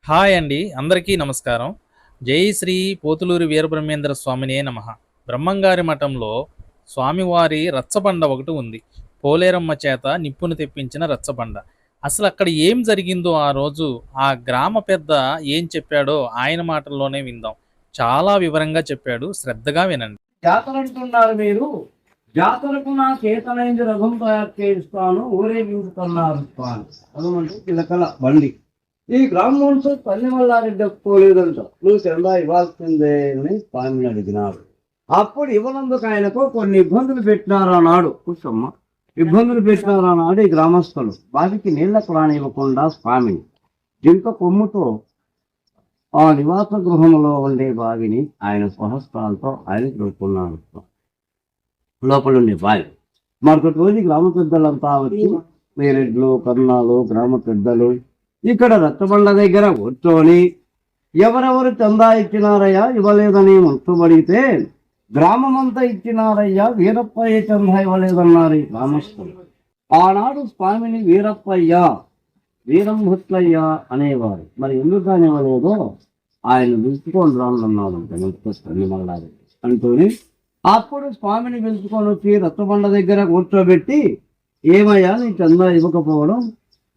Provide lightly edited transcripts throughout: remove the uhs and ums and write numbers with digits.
Hi అండి, అందరికీ నమస్కారం. జై శ్రీ పోతులూరి వీరబ్రహ్మేంద్ర స్వామినే నమః. బ్రహ్మంగారి మఠంలో స్వామివారి రచ్చబండ ఒకటి ఉంది. పోలేరమ్మ చేత నిప్పును తెప్పించిన రచ్చబండ. అసలు అక్కడ ఏం జరిగిందో ఆ రోజు ఆ గ్రామ పెద్ద ఏం చెప్పాడో ఆయన మాటల్లోనే విందాం. చాలా వివరంగా చెప్పాడు, శ్రద్ధగా వినండి. జాతర అంటున్నారు మీరు. జాతరకు నా చేతనైంది రథం తయారు చేయిస్తాను, ఊరేగించుతున్నారు స్వామి. రథమంటే పిలకల బండి. ఈ గ్రామోత్సవం పల్లె మల్లారెడ్డి పోలేదంట. నువ్వు చందా ఇవ్వాల్సిందే అని స్వామిని అడిగినాడు. అప్పుడు ఇవ్వనందుకు ఆయనకు కొన్ని ఇబ్బందులు పెట్టినారన్నాడు. కూర్చోమ్మ. ఇబ్బందులు పెట్టినారన్నాడు ఈ గ్రామస్తులు. బావికి నీళ్లకు రానివ్వకుండా స్వామిని జింక కొమ్ముతో ఆ నివాస గృహంలో ఉండే బావిని ఆయన సహస్రాలతో ఆయన చూస్తున్నాడు. లోపల ఉండే బావి. మరొకటి రోజు గ్రామ పెద్దలంతా వచ్చి మేరెడ్లు, కర్ణాలు, గ్రామ పెద్దలు ఇక్కడ రచ్చబండ దగ్గర కూర్చొని ఎవరెవరు చందా ఇచ్చినారయ్యా, ఇవ్వలేదని ముట్టుబడితే గ్రామమంతా ఇచ్చినారయ్యా, వీరప్పయ్య చందా ఇవ్వలేదన్నారు ఈ గ్రామస్తులు. ఆనాడు స్వామిని వీరప్పయ్య, వీరంభుట్లయ్య అనేవారు. మరి ఎందుకు ఇవ్వలేదో ఆయన పిలుచుకొని రానున్నాడు మల్లారెడ్డి అంటూనే అప్పుడు స్వామిని పిలుచుకొని వచ్చి రచ్చబండ దగ్గర కూర్చోబెట్టి, ఏమయ్యా నీ చందా ఇవ్వకపోవడం,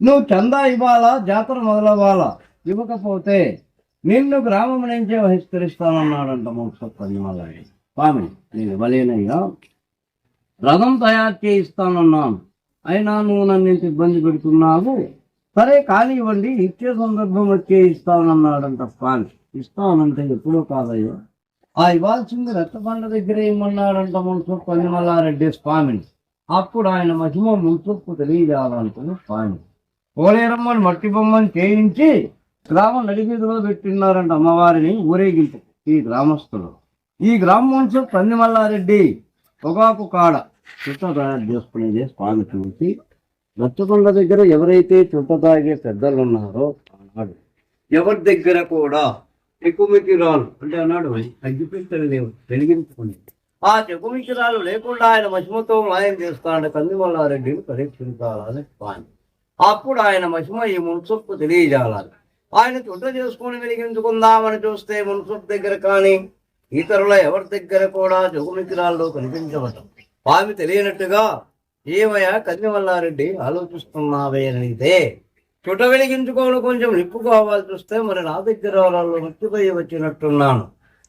నువ్వు చందా ఇవ్వాలా, జాతర మొదలవ్వాలా, ఇవ్వకపోతే నిన్ను గ్రామం నుంచే బహిష్కరిస్తానన్నాడంట మల్లారెడ్డి. స్వామి నేను ఇవ్వలేనయ్యా, రథం తయారు చేయిస్తానన్నాను, అయినా నువ్వు నన్ను ఇంత ఇబ్బంది పెడుతున్నావు, సరే కానివ్వండి ఇచ్చే సందర్భం వచ్చే ఇస్తానన్నాడంట స్వామి. ఇస్తానంటే ఎప్పుడూ కాదయ్యా, ఆ ఇవ్వాల్సింది రచ్చబండ దగ్గర ఇమ్మన్నాడంట మల్లారెడ్డి స్వామిని. అప్పుడు ఆయన మహిమ మున్సొప్పు తెలియజేయాలనుకుని స్వామి పోలేరమ్మని మట్టి బొమ్మని చేయించి గ్రామం నడివీధిలో పెట్టినారంట అమ్మవారిని ఊరేగింపు. ఈ గ్రామస్తులు ఈ గ్రామవంశం మల్లారెడ్డి పొగాకు కాడ చుట్ట తయారు చేసుకునేది స్వామి చూసి రచ్చబండ దగ్గర ఎవరైతే చుట్ట తాగే పెద్దలు ఉన్నారో అన్నాడు ఎవరి దగ్గర కూడా చెక్కుమికిరాలు అంటే అన్నాడు అగ్గిపెట్టెలు లేవు వెలిగించుకుని ఆ చెక్కుమికిరాలు లేకుండా ఆయన మహిమతో మాయం చేస్తాడు మల్లారెడ్డిని పరీక్షించాలని స్వామి. అప్పుడు ఆయన మహిమ ఈ మున్సొప్పు తెలియజేయాలి. ఆయన చుట్ట చేసుకుని వెలిగించుకుందామని చూస్తే మున్సొప్పు దగ్గర కానీ ఇతరుల ఎవరి దగ్గర కూడా చెక్కుమికిరాల్లో కనిపించవటం. స్వామి తెలియనట్టుగా ఏమయ్యా మల్లారెడ్డి ఆలోచిస్తున్నావే అనితే చుట్ట వెలిగించుకోవడం కొంచెం నిప్పు కావాల్సి వస్తే మరి నా దగ్గర వాళ్ళు మట్టిపోయి వచ్చినట్టున్నాను.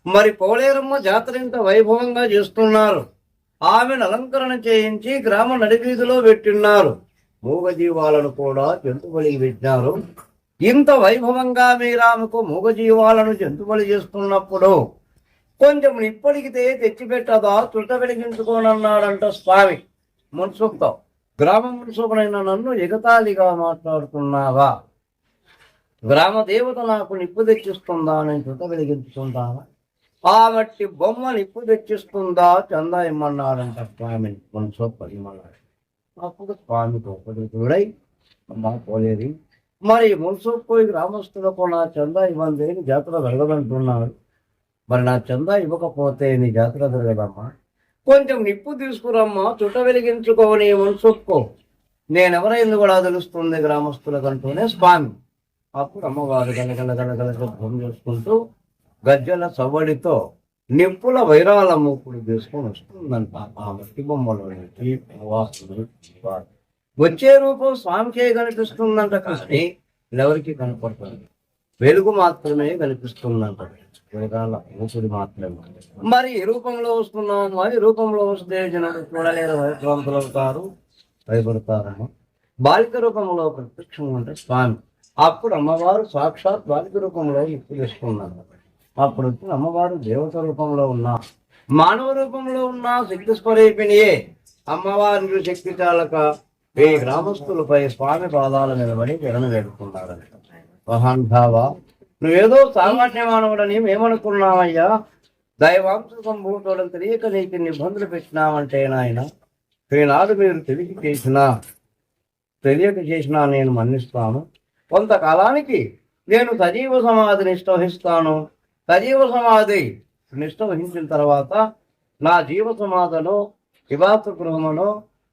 మరి పోలేరమ్మ జాతర ఇంత వైభవంగా చేస్తున్నారు, ఆమెను అలంకరణ చేయించి గ్రామ నడివీధిలో పెట్టిన్నారు, మూగజీవాలను కూడా జంతుబలి పెట్టినారు. ఇంత వైభవంగా మీరు ఆమెకు మూగజీవాలను జంతుబలి చేస్తున్నప్పుడు కొంచెం నిప్పడిగితే తెచ్చిపెట్టదా, చుట్ట వెలిగించుకోనన్నాడంట స్వామి మున్సూక్తో. గ్రామ మున్సూకునైన నన్ను ఎగతాళిగా మాట్లాడుతున్నావా, గ్రామ దేవత నాకు నిప్పు తెచ్చిస్తుందా, నేను చుట్ట వెలిగించుకుంటావా, ఆ మట్టి బొమ్మ నిప్పు తెచ్చిస్తుందా, చందా ఇమ్మన్నాడంట స్వామిని మున్సూక్ ఇమ్మన్నాడు. అప్పుడు స్వామి కోపడుతుడై అమ్మా పోలేది, మరి మున్సూక్ గ్రామస్తులకు నా చందా ఇవ్వండి, జాతర జరగదంటున్నాడు, మరి నా చందా ఇవ్వకపోతే నీ జాతర జరగదమ్మా, కొంచెం నిప్పు తీసుకురమ్మా, చుట్ట వెలిగించుకోని మున్సొక్కు, నేనెవరైంది కూడా తెలుస్తుంది గ్రామస్తులకంటూనే స్వామి. అప్పుడు అమ్మవారు గలగల గలగల శబ్దం చేసుకుంటూ గజ్జల సవ్వడితో నిప్పుల వైరాల మూపుడు తీసుకొని వస్తుందంట ఆ మట్టి బొమ్మలో నుంచి. వచ్చే రూపం స్వామికే కనిపిస్తుందంట, కానీ ఎవరికి కనపడుతుంది, వెలుగు మాత్రమే కనిపిస్తుందంట, ఊపిరి మాత్రమే. మరి ఈ రూపంలో వస్తున్నాము, మరి రూపంలో వస్తే జనాలు చూడలేరు, భయభ్రాంతులు అవుతారు, భయపడతారమ్మ. బాలిక రూపంలో ప్రత్యక్షం అంటే స్వామి. అప్పుడు అమ్మవారు సాక్షాత్ బాలిక రూపంలో నిప్పు చేసుకున్నారు. అప్పుడు వచ్చిన అమ్మవారు దేవత రూపంలో ఉన్నా, మానవ రూపంలో ఉన్న శక్తి స్వరూపిణియే అమ్మవారి శక్తి చాలక ఈ గ్రామస్తులపై స్వామి పాదాల నిలబడి జగన వేడుకున్నారంట. మహాన్భావ, నువ్వేదో సామాన్య మానవుడని మేమనుకున్నామయ్యా, దైవాంశ సంభూతులను తెలియక నీకు ఇబ్బందులు పెట్టినామంటే నాయన, ఈనాడు మీరు తెలియక చేసినా నేను మన్నిస్తాను. కొంతకాలానికి నేను సజీవ సమాధి నిష్ట వహిస్తాను. సజీవ సమాధి నిష్ట వహించిన తర్వాత నా జీవ సమాధలో నివాస గృహములో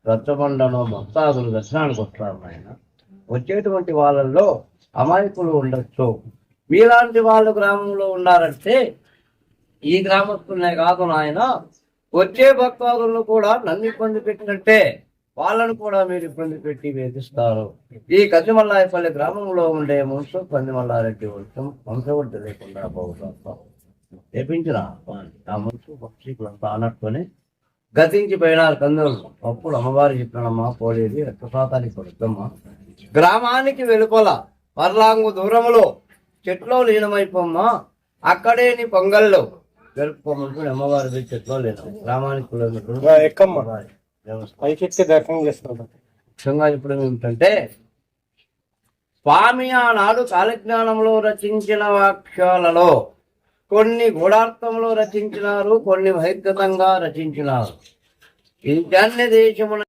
రచ్చబండలో భక్తాదులు దర్శనానికి వస్తారు. ఆయన వచ్చేటువంటి వాళ్ళల్లో అమాయకులు ఉండొచ్చు, మీలాంటి వాళ్ళు గ్రామంలో ఉన్నారంటే ఈ గ్రామస్తులనే కాదు నాయన, వచ్చే భక్తాదులను కూడా నన్ను ఇబ్బంది పెట్టినట్టే వాళ్ళను కూడా మీరు ఇబ్బంది పెట్టి వేధిస్తారు. ఈ కసిమల్లాయపల్లి గ్రామంలో ఉండే వంశం కందిమల్లారెడ్డి వంశం వంశవృద్ధి లేకుండా పోతాం చేపించిన ఆ వంశం పక్షికులంతా అన్నట్టుకొని గతించిపోయినారు కందులు. అప్పుడు అమ్మవారు చెప్పినమ్మా పోలేది రక్తపాతానికి పడుద్దమ్మా, గ్రామానికి వెలుపల పర్లాంగు దూరంలో చెట్లో లీనమైపోమ్మా, అక్కడే నీ పొంగల్లో జరుపుకోమంటూ అమ్మవారి పోయి చెట్లో లేను. గ్రామానికి ముఖ్యంగా ఇప్పుడు ఏమిటంటే స్వామి ఆనాడు కాలజ్ఞానంలో రచించిన వాక్యాలలో కొన్ని గూఢార్థంలో రచించినారు, కొన్ని వైద్యతంగా రచించినారు. ఈశాన్య దేశమున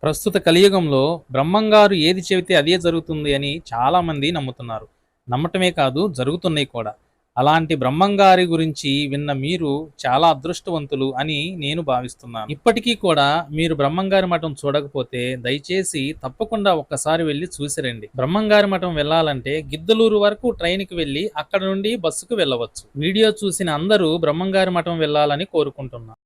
ప్రస్తుత కలియుగంలో బ్రహ్మంగారు ఏది చెబితే అదే జరుగుతుంది అని చాలా మంది నమ్ముతున్నారు. నమ్మటమే కాదు, జరుగుతున్నాయి కూడా. అలాంటి బ్రహ్మంగారి గురించి విన్న మీరు చాలా అదృష్టవంతులు అని నేను భావిస్తున్నాను. ఇప్పటికీ కూడా మీరు బ్రహ్మంగారి మఠం చూడకపోతే దయచేసి తప్పకుండా ఒక్కసారి వెళ్ళి చూసిరండి. బ్రహ్మంగారి మఠం వెళ్ళాలంటే గిద్దలూరు వరకు ట్రైన్కి వెళ్ళి అక్కడ నుండి బస్సుకు వెళ్ళవచ్చు. వీడియో చూసిన అందరూ బ్రహ్మంగారి మఠం వెళ్ళాలని కోరుకుంటున్నాను.